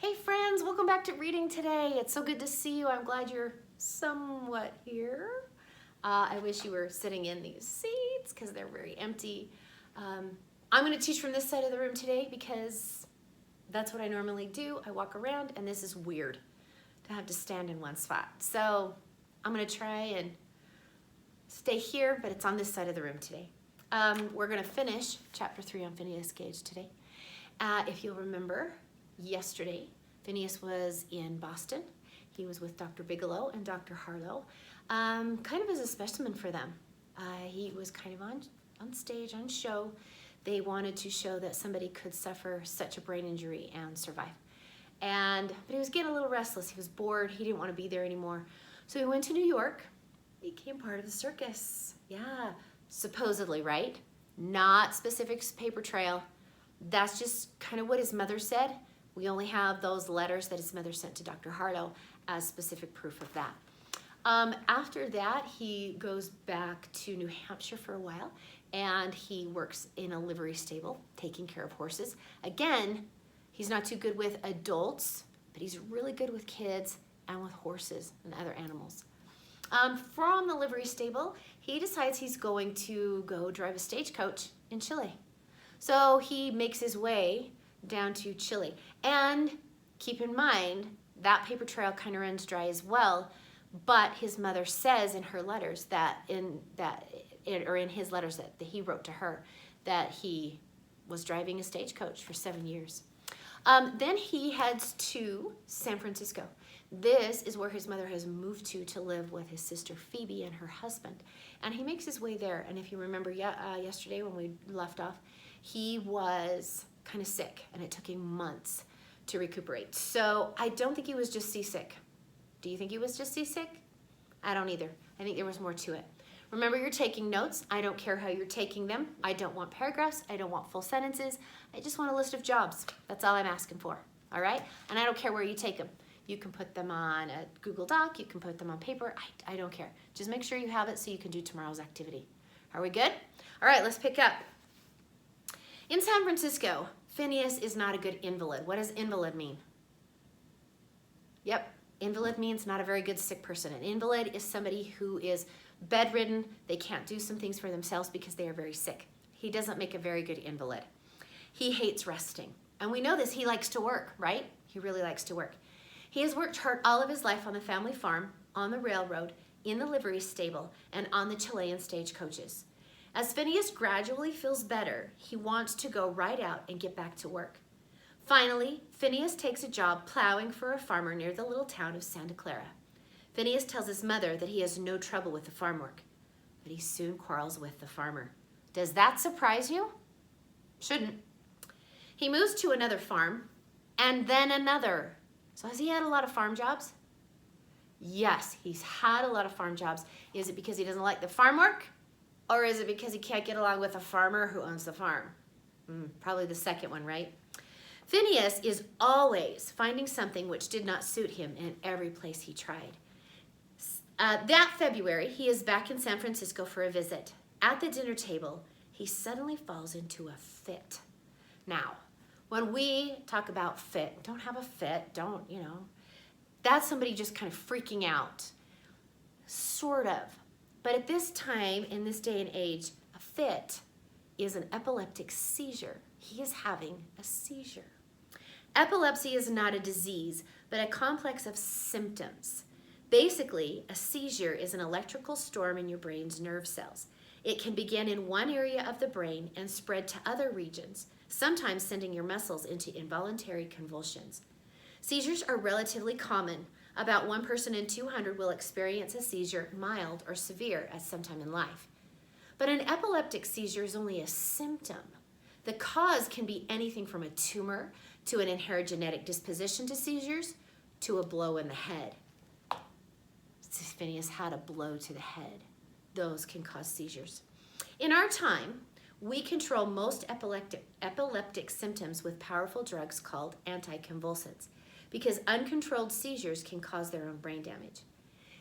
Hey friends, welcome back to reading today. It's so good to see you. I'm glad you're somewhat here. I wish you were sitting in these seats because they're very empty. I'm going to teach from this side of the room today because that's what I normally do. I walk around and this is weird to have to stand in one spot. So I'm going to try and stay here, but it's on this side of the room today. We're going to finish chapter 3 on Phineas Gage today. If you'll remember, yesterday, Phineas was in Boston. He was with Dr. Bigelow and Dr. Harlow, kind of as a specimen for them. He was kind of on stage, on show. They wanted to show that somebody could suffer such a brain injury and survive. But he was getting a little restless. He was bored. He didn't want to be there anymore. So he went to New York, became part of the circus. Yeah, supposedly, right? Not specific paper trail. That's just kind of what his mother said. We only have those letters that his mother sent to Dr. Harlow as specific proof of that. After that, he goes back to New Hampshire for a while, and he works in a livery stable, taking care of horses. Again, he's not too good with adults, but he's really good with kids and with horses and other animals. From the livery stable, he decides he's going to go drive a stagecoach in Chile. So he makes his way down to Chile. And keep in mind, that paper trail kind of runs dry as well, but his mother says in her letters in his letters that he wrote to her, that he was driving a stagecoach for 7 years. Then he heads to San Francisco. This is where his mother has moved to live with his sister Phoebe and her husband. And he makes his way there. And if you remember yesterday when we left off, he was kind of sick, and it took him months to recuperate. So I don't think he was just seasick. Do you think he was just seasick? I don't either. I think there was more to it. Remember, you're taking notes. I don't care how you're taking them. I don't want paragraphs. I don't want full sentences. I just want a list of jobs. That's all I'm asking for, all right? And I don't care where you take them. You can put them on a Google Doc. You can put them on paper. I don't care. Just make sure you have it so you can do tomorrow's activity. Are we good? All right, let's pick up. In San Francisco, Phineas is not a good invalid. What does invalid mean? Yep, invalid means not a very good sick person. An invalid is somebody who is bedridden. They can't do some things for themselves because they are very sick. He doesn't make a very good invalid. He hates resting. And we know this, he likes to work, right? He really likes to work. He has worked hard all of his life on the family farm, on the railroad, in the livery stable, and on the Chilean stagecoaches. As Phineas gradually feels better, he wants to go right out and get back to work. Finally, Phineas takes a job plowing for a farmer near the little town of Santa Clara. Phineas tells his mother that he has no trouble with the farm work, but he soon quarrels with the farmer. Does that surprise you? Shouldn't. He moves to another farm, and then another. So has he had a lot of farm jobs? Yes, he's had a lot of farm jobs. Is it because he doesn't like the farm work? Or is it because he can't get along with the farmer who owns the farm? Probably the second one, right? Phineas is always finding something which did not suit him in every place he tried. That February, he is back in San Francisco for a visit. At the dinner table, he suddenly falls into a fit. Now, when we talk about fit, don't have a fit, that's somebody just kind of freaking out. Sort of. But at this time, in this day and age, a fit is an epileptic seizure. He is having a seizure. Epilepsy is not a disease, but a complex of symptoms. Basically, a seizure is an electrical storm in your brain's nerve cells. It can begin in one area of the brain and spread to other regions, sometimes sending your muscles into involuntary convulsions. Seizures are relatively common. About 1 person in 200 will experience a seizure, mild or severe, at some time in life. But an epileptic seizure is only a symptom. The cause can be anything from a tumor to an inherited genetic disposition to seizures to a blow in the head. Phineas had a blow to the head. Those can cause seizures. In our time, we control most epileptic symptoms with powerful drugs called anticonvulsants, because uncontrolled seizures can cause their own brain damage.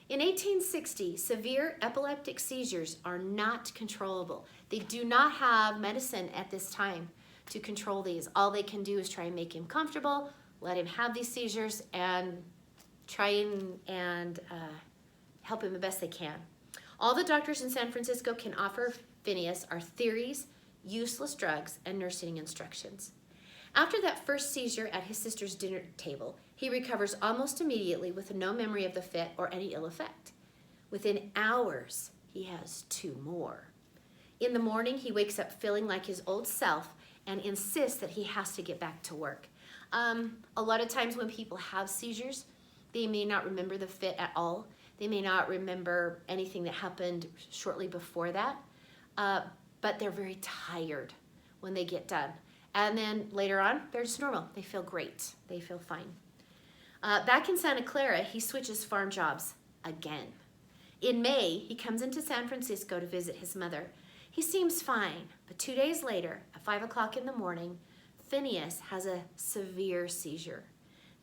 In 1860, severe epileptic seizures are not controllable. They do not have medicine at this time to control these. All they can do is try and make him comfortable, let him have these seizures and try and help him the best they can. All the doctors in San Francisco can offer Phineas are theories, useless drugs, and nursing instructions. After that first seizure at his sister's dinner table, he recovers almost immediately with no memory of the fit or any ill effect. Within hours, he has 2 more. In the morning, he wakes up feeling like his old self and insists that he has to get back to work. A lot of times when people have seizures, they may not remember the fit at all. They may not remember anything that happened shortly before that, but they're very tired when they get done. And then later on, they're just normal. They feel great. They feel fine. Back in Santa Clara, he switches farm jobs again. In May, he comes into San Francisco to visit his mother. He seems fine, but 2 days later, at 5 o'clock in the morning, Phineas has a severe seizure.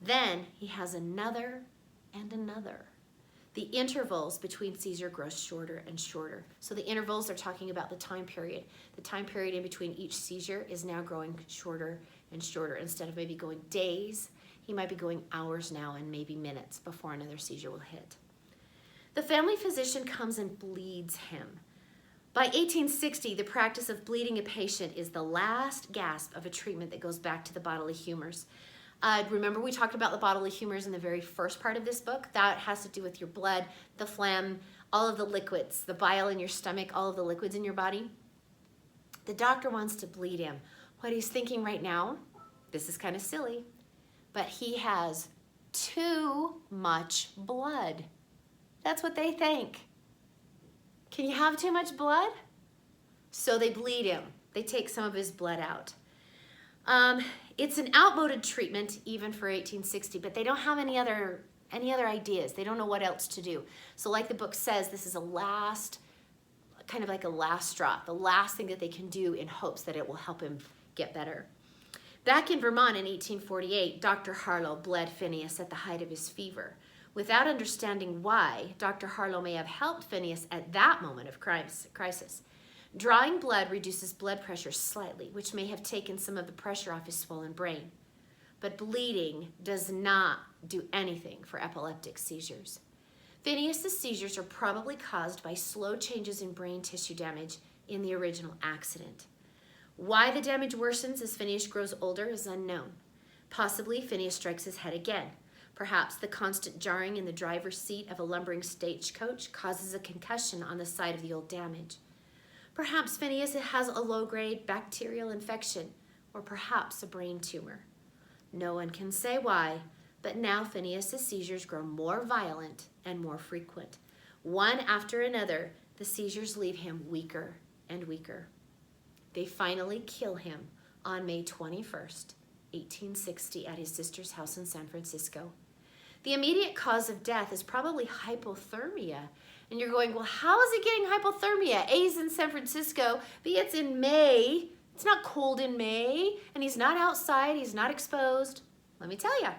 Then he has another and another. The intervals between seizure grow shorter and shorter. So the intervals are talking about the time period. The time period in between each seizure is now growing shorter and shorter. Instead of maybe going days, he might be going hours now and maybe minutes before another seizure will hit. The family physician comes and bleeds him. By 1860, the practice of bleeding a patient is the last gasp of a treatment that goes back to the bodily humors. Remember we talked about the bodily humors in the very first part of this book? That has to do with your blood, the phlegm, all of the liquids, the bile in your stomach, all of the liquids in your body. The doctor wants to bleed him. What he's thinking right now, this is kind of silly, but he has too much blood. That's what they think. Can you have too much blood? So they bleed him. They take some of his blood out. It's an outmoded treatment even for 1860, but they don't have any other ideas. They don't know what else to do. So like the book says, this is kind of like a last straw, the last thing that they can do in hopes that it will help him get better. Back in Vermont in 1848, Dr. Harlow bled Phineas at the height of his fever. Without understanding why, Dr. Harlow may have helped Phineas at that moment of crisis. Drawing blood reduces blood pressure slightly, which may have taken some of the pressure off his swollen brain. But bleeding does not do anything for epileptic seizures. Phineas's seizures are probably caused by slow changes in brain tissue damage in the original accident. Why the damage worsens as Phineas grows older is unknown. Possibly Phineas strikes his head again. Perhaps the constant jarring in the driver's seat of a lumbering stagecoach causes a concussion on the site of the old damage. Perhaps Phineas has a low-grade bacterial infection, or perhaps a brain tumor. No one can say why, but now Phineas's seizures grow more violent and more frequent. One after another, the seizures leave him weaker and weaker. They finally kill him on May 21st, 1860, at his sister's house in San Francisco. The immediate cause of death is probably hypothermia. And you're going, well, how is he getting hypothermia? A's in San Francisco, B, it's in May. It's not cold in May, and he's not outside, he's not exposed. Let me tell you,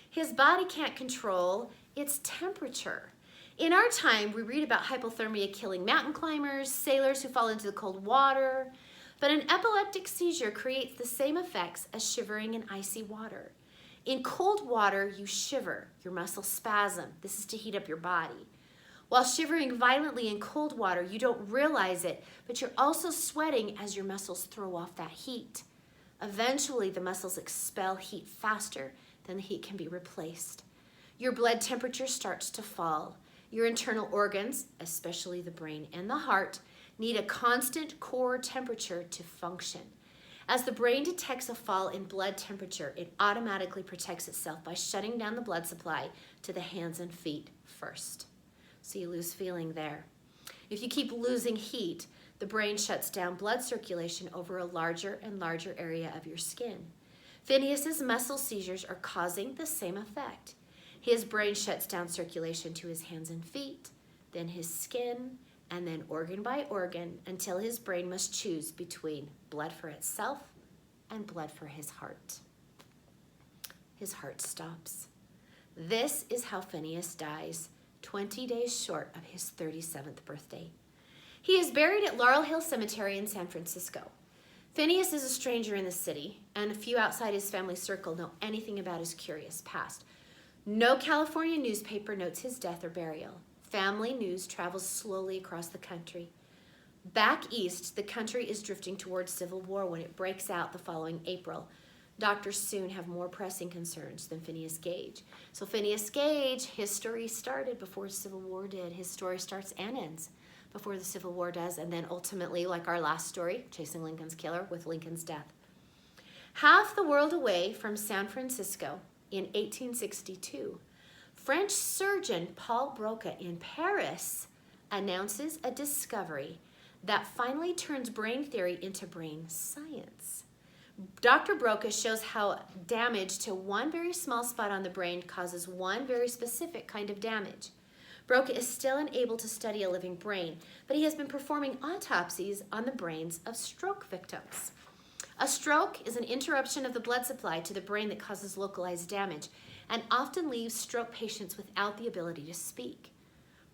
his body can't control its temperature. In our time, we read about hypothermia killing mountain climbers, sailors who fall into the cold water, but an epileptic seizure creates the same effects as shivering in icy water. In cold water, you shiver, your muscles spasm. This is to heat up your body. While shivering violently in cold water, you don't realize it, but you're also sweating as your muscles throw off that heat. Eventually, the muscles expel heat faster than the heat can be replaced. Your blood temperature starts to fall. Your internal organs, especially the brain and the heart, need a constant core temperature to function. As the brain detects a fall in blood temperature, it automatically protects itself by shutting down the blood supply to the hands and feet first. So you lose feeling there. If you keep losing heat, the brain shuts down blood circulation over a larger and larger area of your skin. Phineas's muscle seizures are causing the same effect. His brain shuts down circulation to his hands and feet, then his skin, and then organ by organ until his brain must choose between blood for itself and blood for his heart. His heart stops. This is how Phineas dies, 20 days short of his 37th birthday. He is buried at Laurel Hill Cemetery in San Francisco. Phineas is a stranger in the city, and few outside his family circle know anything about his curious past. No California newspaper notes his death or burial. Family news travels slowly across the country. Back east, the country is drifting towards civil war when it breaks out the following April. Doctors soon have more pressing concerns than Phineas Gage. So Phineas Gage, his story started before the Civil War did. His story starts and ends before the Civil War does, and then ultimately, like our last story, Chasing Lincoln's Killer, with Lincoln's death. Half the world away from San Francisco in 1862, French surgeon Paul Broca in Paris announces a discovery that finally turns brain theory into brain science. Dr. Broca shows how damage to one very small spot on the brain causes one very specific kind of damage. Broca is still unable to study a living brain, but he has been performing autopsies on the brains of stroke victims. A stroke is an interruption of the blood supply to the brain that causes localized damage and often leaves stroke patients without the ability to speak.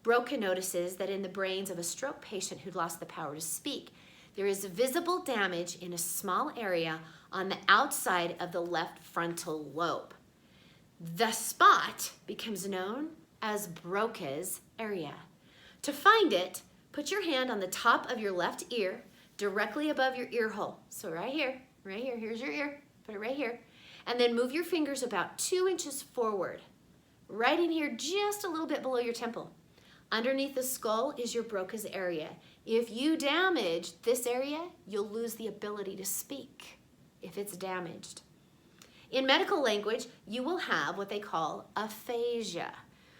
Broca notices that in the brains of a stroke patient who'd lost the power to speak, there is visible damage in a small area on the outside of the left frontal lobe. The spot becomes known as Broca's area. To find it, put your hand on the top of your left ear, directly above your ear hole. So right here, here's your ear, put it right here. And then move your fingers about 2 inches forward, right in here, just a little bit below your temple. Underneath the skull is your Broca's area. If you damage this area, you'll lose the ability to speak if it's damaged. In medical language, you will have what they call aphasia.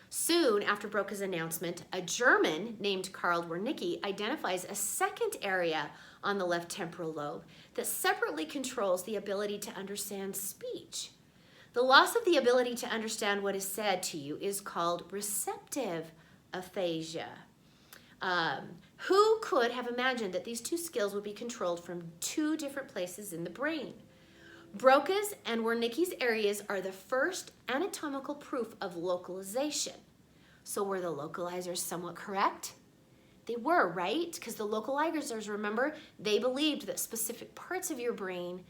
Soon after Broca's announcement, a German named Karl Wernicke identifies a second area on the left temporal lobe that separately controls the ability to understand speech. The loss of the ability to understand what is said to you is called receptive aphasia. Who could have imagined that these two skills would be controlled from two different places in the brain? Broca's and Wernicke's areas are the first anatomical proof of localization. So were the localizers somewhat correct? They were, right? Because the localizers, remember, they believed that specific parts of your brain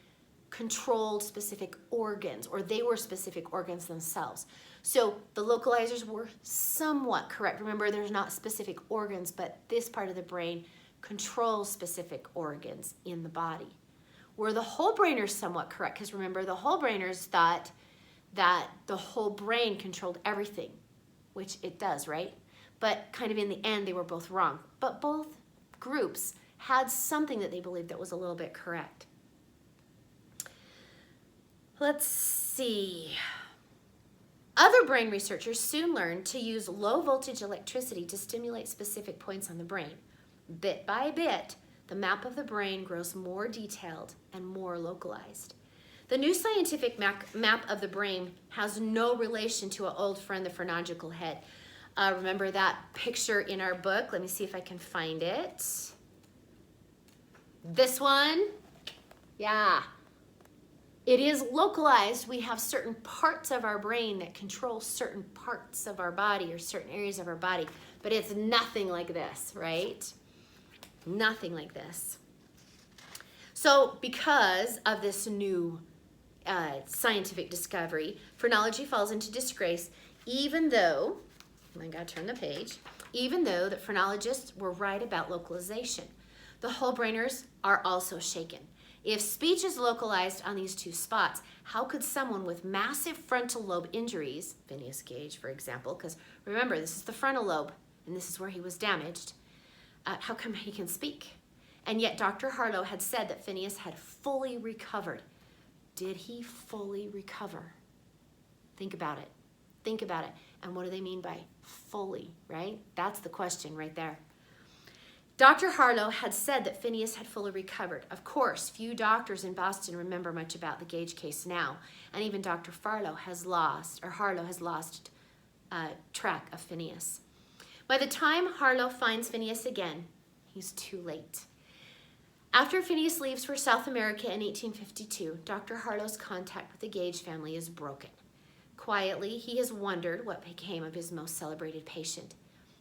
controlled specific organs, or they were specific organs themselves. So the localizers were somewhat correct. Remember, there's not specific organs, but this part of the brain controls specific organs in the body. Were the whole brainers somewhat correct? Because remember, the whole brainers thought that the whole brain controlled everything, which it does, right? But kind of in the end, they were both wrong. But both groups had something that they believed that was a little bit correct. Let's see. Other brain researchers soon learned to use low voltage electricity to stimulate specific points on the brain. Bit by bit, the map of the brain grows more detailed and more localized. The new scientific map of the brain has no relation to an old friend, the phrenological head. Remember that picture in our book? Let me see if I can find it. This one? Yeah. It is localized. We have certain parts of our brain that control certain parts of our body or certain areas of our body, but it's nothing like this, right? Nothing like this. So because of this new scientific discovery, phrenology falls into disgrace, even though, I gotta turn the page, even though the phrenologists were right about localization. The whole brainers are also shaken. If speech is localized on these two spots, how could someone with massive frontal lobe injuries, Phineas Gage, for example, because remember, this is the frontal lobe, and this is where he was damaged, how come he can speak? And yet Dr. Harlow had said that Phineas had fully recovered. Did he fully recover? Think about it. Think about it. And what do they mean by fully, right? That's the question right there. Dr. Harlow had said that Phineas had fully recovered. Of course, few doctors in Boston remember much about the Gage case now, and even Dr. Harlow has lost track of Phineas. By the time Harlow finds Phineas again, he's too late. After Phineas leaves for South America in 1852, Dr. Harlow's contact with the Gage family is broken. Quietly, he has wondered what became of his most celebrated patient.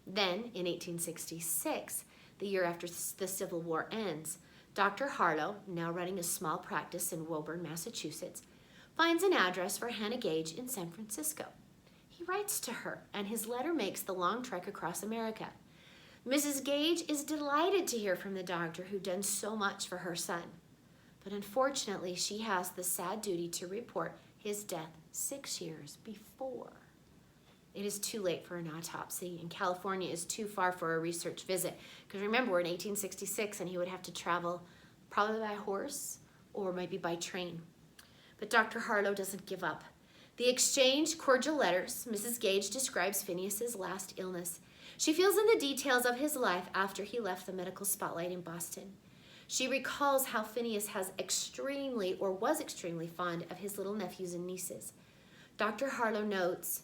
Then, in 1866, the year after the Civil War ends, Dr. Harlow, now running a small practice in Woburn, Massachusetts, finds an address for Hannah Gage in San Francisco. He writes to her, and his letter makes the long trek across America. Mrs. Gage is delighted to hear from the doctor who'd done so much for her son. But unfortunately, she has the sad duty to report his death 6 years before. It is too late for an autopsy, and California is too far for a research visit. Because remember, we're in 1866, and he would have to travel probably by horse or maybe by train. But Dr. Harlow doesn't give up. They exchange cordial letters. Mrs. Gage describes Phineas's last illness. She fills in the details of his life after he left the medical spotlight in Boston. She recalls how Phineas was extremely fond of his little nephews and nieces. Dr. Harlow notes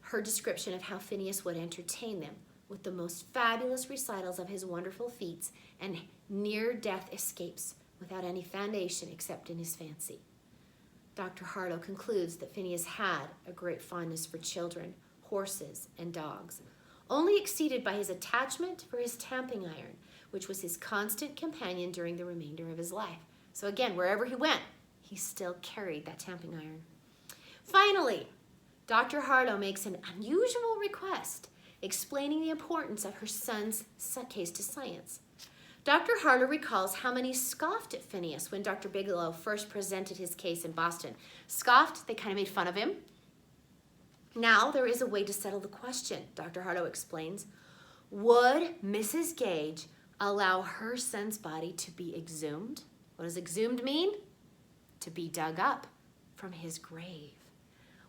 her description of how Phineas would entertain them with the most fabulous recitals of his wonderful feats and near-death escapes without any foundation except in his fancy. Dr. Harlow concludes that Phineas had a great fondness for children, horses, and dogs, only exceeded by his attachment for his tamping iron, which was his constant companion during the remainder of his life. So again, wherever he went, he still carried that tamping iron. Finally, Dr. Harlow makes an unusual request, explaining the importance of her son's case to science. Dr. Harlow recalls how many scoffed at Phineas when Dr. Bigelow first presented his case in Boston. Scoffed, they kind of made fun of him. Now there is a way to settle the question, Dr. Harlow explains. Would Mrs. Gage allow her son's body to be exhumed? What does exhumed mean? To be dug up from his grave.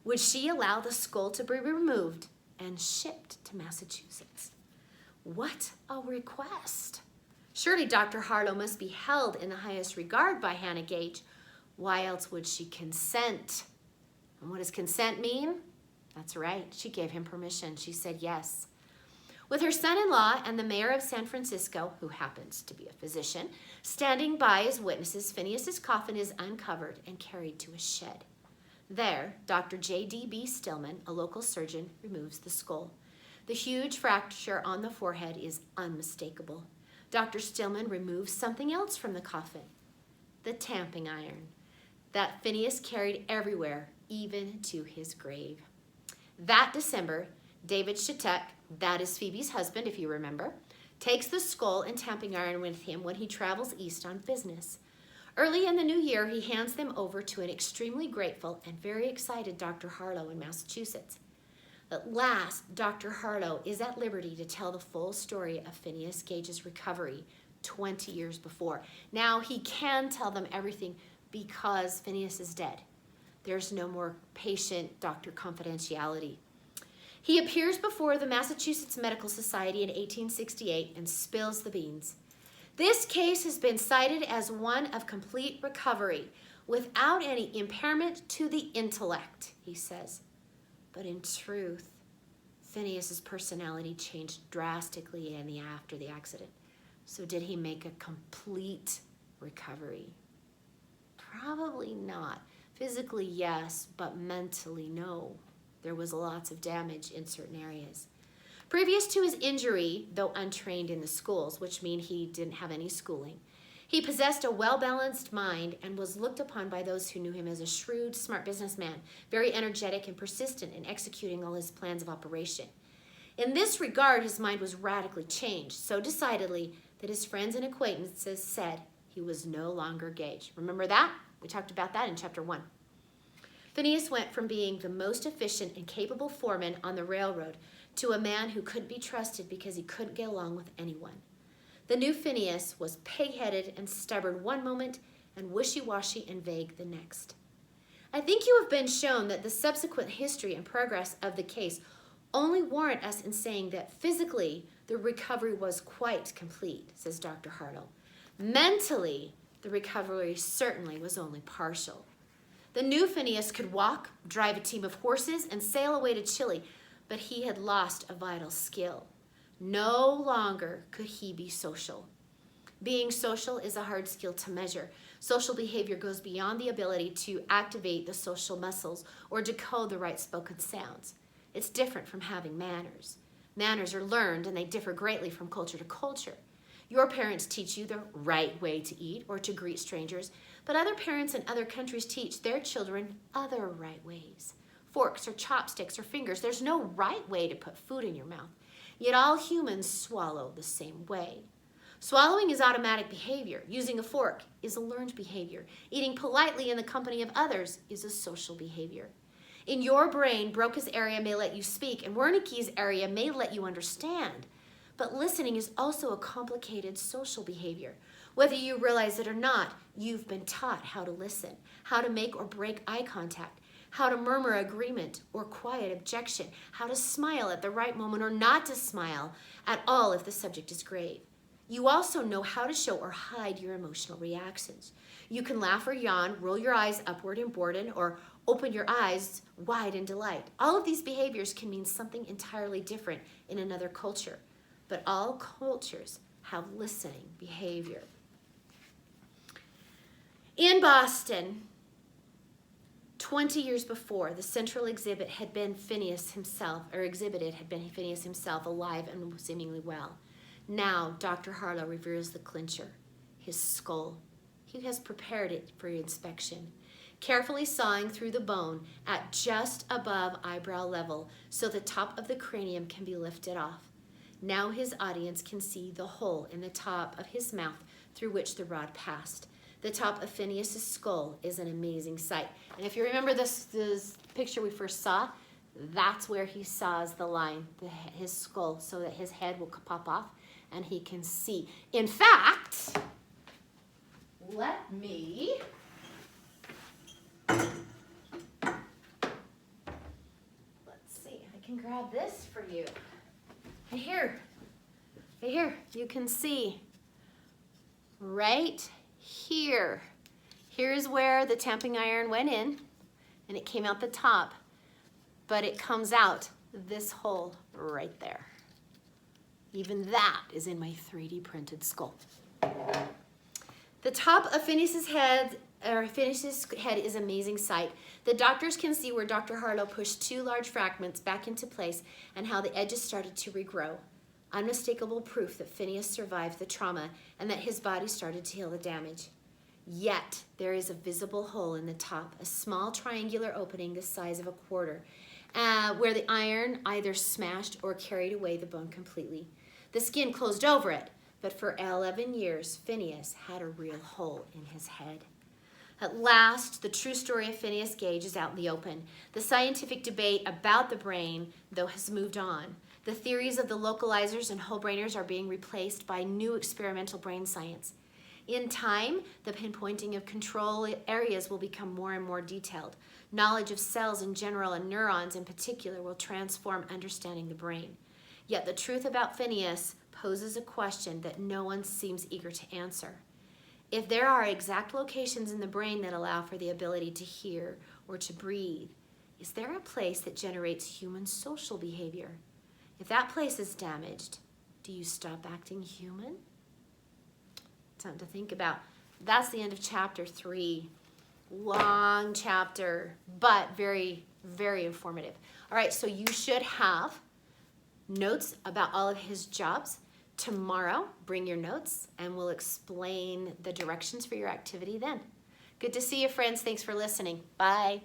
Would she allow the skull to be removed and shipped to Massachusetts? What a request! Surely Dr. Harlow must be held in the highest regard by Hannah Gage. Why else would she consent? And what does consent mean? That's right, she gave him permission. She said yes. With her son-in-law and the mayor of San Francisco, who happens to be a physician, standing by as witnesses, Phineas's coffin is uncovered and carried to a shed. There, Dr. J.D.B. Stillman, a local surgeon, removes the skull. The huge fracture on the forehead is unmistakable. Dr. Stillman removes something else from the coffin, the tamping iron that Phineas carried everywhere, even to his grave. That December, David Shattuck, that is Phoebe's husband, if you remember, takes the skull and tamping iron with him when he travels east on business. Early in the new year, he hands them over to an extremely grateful and very excited Dr. Harlow in Massachusetts. At last, Dr. Harlow is at liberty to tell the full story of Phineas Gage's recovery 20 years before. Now he can tell them everything because Phineas is dead. There's no more patient-doctor confidentiality. He appears before the Massachusetts Medical Society in 1868 and spills the beans. This case has been cited as one of complete recovery without any impairment to the intellect, he says. But in truth, Phineas's personality changed drastically after the accident. So did he make a complete recovery? Probably not. Physically, yes, but mentally, no. There was lots of damage in certain areas. Previous to his injury, though untrained in the schools, which mean he didn't have any schooling, he possessed a well-balanced mind and was looked upon by those who knew him as a shrewd, smart businessman, very energetic and persistent in executing all his plans of operation. In this regard, his mind was radically changed, so decidedly that his friends and acquaintances said he was no longer Gage. Remember that? We talked about that in chapter 1. Phineas went from being the most efficient and capable foreman on the railroad to a man who couldn't be trusted because he couldn't get along with anyone. The new Phineas was pig-headed and stubborn one moment and wishy-washy and vague the next. I think you have been shown that the subsequent history and progress of the case only warrant us in saying that physically the recovery was quite complete, says Dr. Harlow. Mentally, the recovery certainly was only partial. The new Phineas could walk, drive a team of horses, and sail away to Chile, but he had lost a vital skill. No longer could he be social. Being social is a hard skill to measure. Social behavior goes beyond the ability to activate the social muscles or decode the right spoken sounds. It's different from having manners. Manners are learned and they differ greatly from culture to culture. Your parents teach you the right way to eat or to greet strangers, but other parents in other countries teach their children other right ways. Forks or chopsticks or fingers, there's no right way to put food in your mouth. Yet all humans swallow the same way. Swallowing is automatic behavior. Using a fork is a learned behavior. Eating politely in the company of others is a social behavior. In your brain, Broca's area may let you speak, and Wernicke's area may let you understand. But listening is also a complicated social behavior. Whether you realize it or not, you've been taught how to listen, how to make or break eye contact, how to murmur agreement or quiet objection, how to smile at the right moment or not to smile at all if the subject is grave. You also know how to show or hide your emotional reactions. You can laugh or yawn, roll your eyes upward in boredom, or open your eyes wide in delight. All of these behaviors can mean something entirely different in another culture, but all cultures have listening behavior. In Boston, 20 years before, the central exhibit had been Phineas himself, alive and seemingly well. Now, Dr. Harlow reveals the clincher, his skull. He has prepared it for inspection, carefully sawing through the bone at just above eyebrow level so the top of the cranium can be lifted off. Now his audience can see the hole in the top of his mouth through which the rod passed. The top of Phineas's skull is an amazing sight. And if you remember this picture we first saw, that's where he saws the line, his skull, so that his head will pop off and he can see. In fact, let me let's see, I can grab this for you. Right here, you can see right here. Here's where the tamping iron went in and it came out the top, but it comes out this hole right there. Even that is in my 3D printed skull. The top of Phineas's head is an amazing sight. The doctors can see where Dr. Harlow pushed two large fragments back into place and how the edges started to regrow. Unmistakable proof that Phineas survived the trauma and that his body started to heal the damage. Yet, there is a visible hole in the top, a small triangular opening the size of a quarter, where the iron either smashed or carried away the bone completely. The skin closed over it, but for 11 years, Phineas had a real hole in his head. At last, the true story of Phineas Gage is out in the open. The scientific debate about the brain, though, has moved on. The theories of the localizers and whole brainers are being replaced by new experimental brain science. In time, the pinpointing of control areas will become more and more detailed. Knowledge of cells in general and neurons in particular will transform understanding the brain. Yet the truth about Phineas poses a question that no one seems eager to answer. If there are exact locations in the brain that allow for the ability to hear or to breathe, is there a place that generates human social behavior? If that place is damaged, do you stop acting human? Something to think about. That's the end of chapter 3. Long chapter, but very, very informative. All right, so you should have notes about all of his jobs. Tomorrow, bring your notes and we'll explain the directions for your activity then. Good to see you, friends. Thanks for listening. Bye.